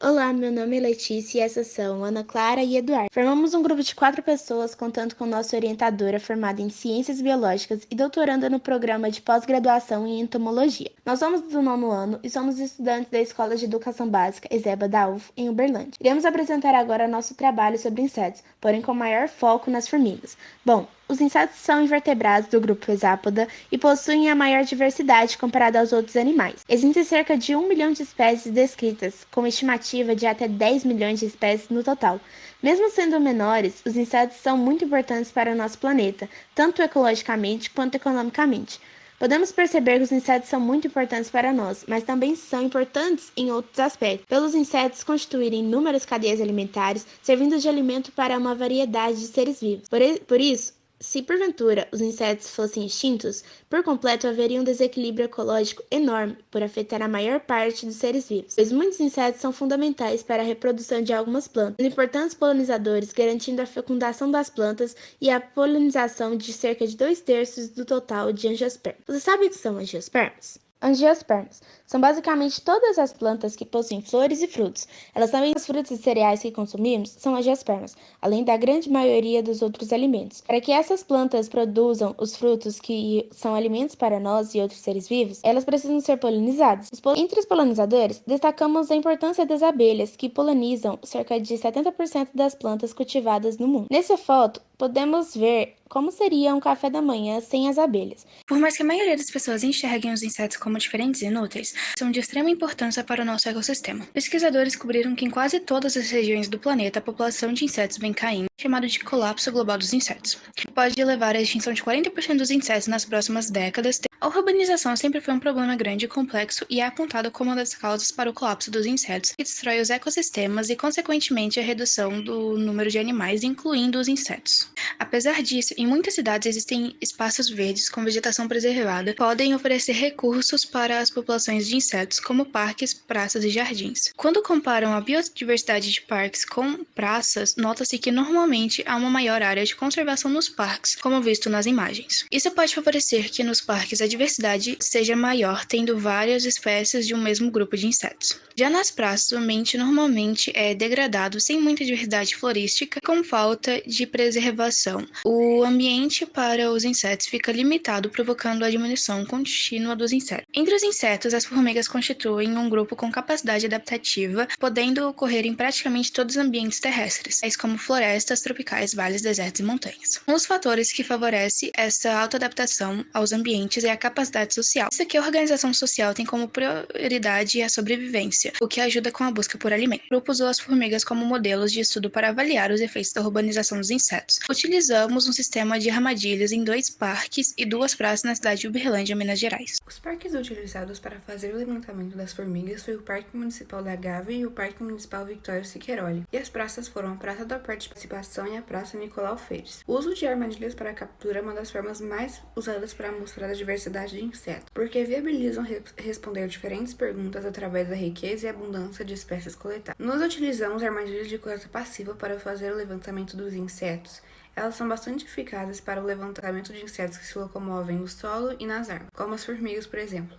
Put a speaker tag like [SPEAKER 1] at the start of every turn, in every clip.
[SPEAKER 1] Olá, meu nome é Letícia e essas são Ana Clara e Eduardo. Formamos um grupo de 4 pessoas, contando com nossa orientadora formada em Ciências Biológicas e doutoranda no programa de pós-graduação em Entomologia. Nós somos do 9º ano e somos estudantes da Escola de Educação Básica Ezeba da UF, em Uberlândia. Iremos apresentar agora nosso trabalho sobre insetos, porém com maior foco nas formigas. Bom, os insetos são invertebrados do grupo Hexapoda e possuem a maior diversidade comparada aos outros animais. Existem cerca de 1 milhão de espécies descritas, com estimativa de até 10 milhões de espécies no total. Mesmo sendo menores, os insetos são muito importantes para o nosso planeta, tanto ecologicamente quanto economicamente. Podemos perceber que os insetos são muito importantes para nós, mas também são importantes em outros aspectos, pelos insetos constituírem inúmeras cadeias alimentares, servindo de alimento para uma variedade de seres vivos. Por isso, se porventura os insetos fossem extintos, por completo haveria um desequilíbrio ecológico enorme por afetar a maior parte dos seres vivos, pois muitos insetos são fundamentais para a reprodução de algumas plantas, sendo importantes polinizadores, garantindo a fecundação das plantas e a polinização de cerca de 2/3 do total de angiospermas. Você sabe o que são angiospermas? Angiospermas são basicamente todas as plantas que possuem flores e frutos. Elas também, os frutos e cereais que consumimos, são angiospermas, além da grande maioria dos outros alimentos. Para que essas plantas produzam os frutos que são alimentos para nós e outros seres vivos, elas precisam ser polinizadas. Entre os polinizadores, destacamos a importância das abelhas, que polinizam cerca de 70% das plantas cultivadas no mundo. Nessa foto, podemos ver como seria um café da manhã sem as abelhas.
[SPEAKER 2] Por mais que a maioria das pessoas enxerguem os insetos como diferentes e inúteis, são de extrema importância para o nosso ecossistema. Pesquisadores descobriram que em quase todas as regiões do planeta a população de insetos vem caindo, chamado de colapso global dos insetos, que pode levar à extinção de 40% dos insetos nas próximas décadas. A urbanização sempre foi um problema grande e complexo e é apontado como uma das causas para o colapso dos insetos, que destrói os ecossistemas e, consequentemente, a redução do número de animais, incluindo os insetos. Apesar disso, em muitas cidades existem espaços verdes com vegetação preservada que podem oferecer recursos para as populações de insetos, como parques, praças e jardins. Quando comparam a biodiversidade de parques com praças, nota-se que normalmente há uma maior área de conservação nos parques, como visto nas imagens. Isso pode favorecer que nos parques a diversidade seja maior, tendo várias espécies de um mesmo grupo de insetos. Já nas praças, o ambiente normalmente é degradado, sem muita diversidade florística, com falta de preservação. O ambiente para os insetos fica limitado, provocando a diminuição contínua dos insetos. Entre os insetos, as formigas constituem um grupo com capacidade adaptativa, podendo ocorrer em praticamente todos os ambientes terrestres, tais como florestas tropicais, vales, desertos e montanhas. Um dos fatores que favorece essa autoadaptação aos ambientes é a capacidade social. Isso aqui, a organização social tem como prioridade a sobrevivência, o que ajuda com a busca por alimento. O grupo usou as formigas como modelos de estudo para avaliar os efeitos da urbanização dos insetos. Utilizamos um sistema de armadilhas em 2 parques e 2 praças na cidade de Uberlândia, Minas Gerais.
[SPEAKER 3] Os parques utilizados para fazer o levantamento das formigas foi o Parque Municipal da Gávea e o Parque Municipal Victório Siqueiroli, e as praças foram a Praça da Participação e a Praça Nicolau Feires. O uso de armadilhas para captura é uma das formas mais usadas para mostrar a diversidade de insetos, porque viabilizam responder diferentes perguntas através da riqueza e abundância de espécies coletadas. Nós utilizamos armadilhas de coleta passiva para fazer o levantamento dos insetos. Elas são bastante eficazes para o levantamento de insetos que se locomovem no solo e nas árvores, como as formigas, por exemplo.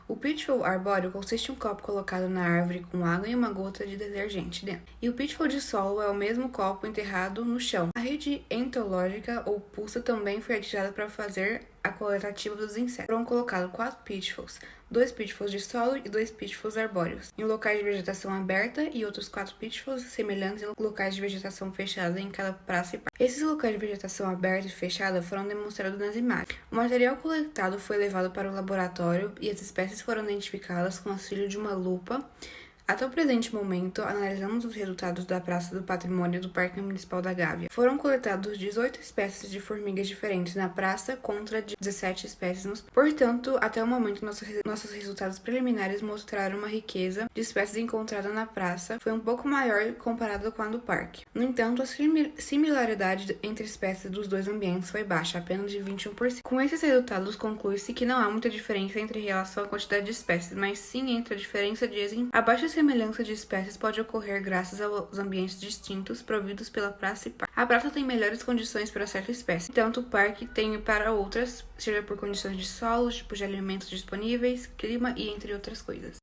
[SPEAKER 3] O pitfall arbóreo consiste em um copo colocado na árvore com água e uma gota de detergente dentro. E o pitfall de solo é o mesmo copo enterrado no chão. A rede entológica ou pulsa também foi utilizada para fazer a coleta ativa dos insetos. Foram colocados 4 pitfalls, 2 pitfalls de solo e 2 pitfalls arbóreos, em locais de vegetação aberta e outros 4 pitfalls semelhantes em locais de vegetação fechada em cada praça e parque. Esses locais de vegetação aberta e fechada foram demonstrados nas imagens. O material coletado foi levado para o laboratório e as espécies foram identificadas com o auxílio de uma lupa. Até o presente momento, analisamos os resultados da Praça do Patrimônio do Parque Municipal da Gávea. Foram coletados 18 espécies de formigas diferentes na praça contra 17 espécies. Portanto, até o momento, nossos resultados preliminares mostraram uma riqueza de espécies encontrada na praça foi um pouco maior comparado com a do parque. No entanto, a similaridade entre espécies dos dois ambientes foi baixa, apenas de 21%. Com esses resultados, conclui-se que não há muita diferença entre relação à quantidade de espécies, mas sim entre a diferença de desempenho. A baixa semelhança de espécies pode ocorrer graças aos ambientes distintos providos pela praça e parque. A praça tem melhores condições para certa espécie, enquanto o parque tem para outras, seja por condições de solo, tipos de alimentos disponíveis, clima e entre outras coisas.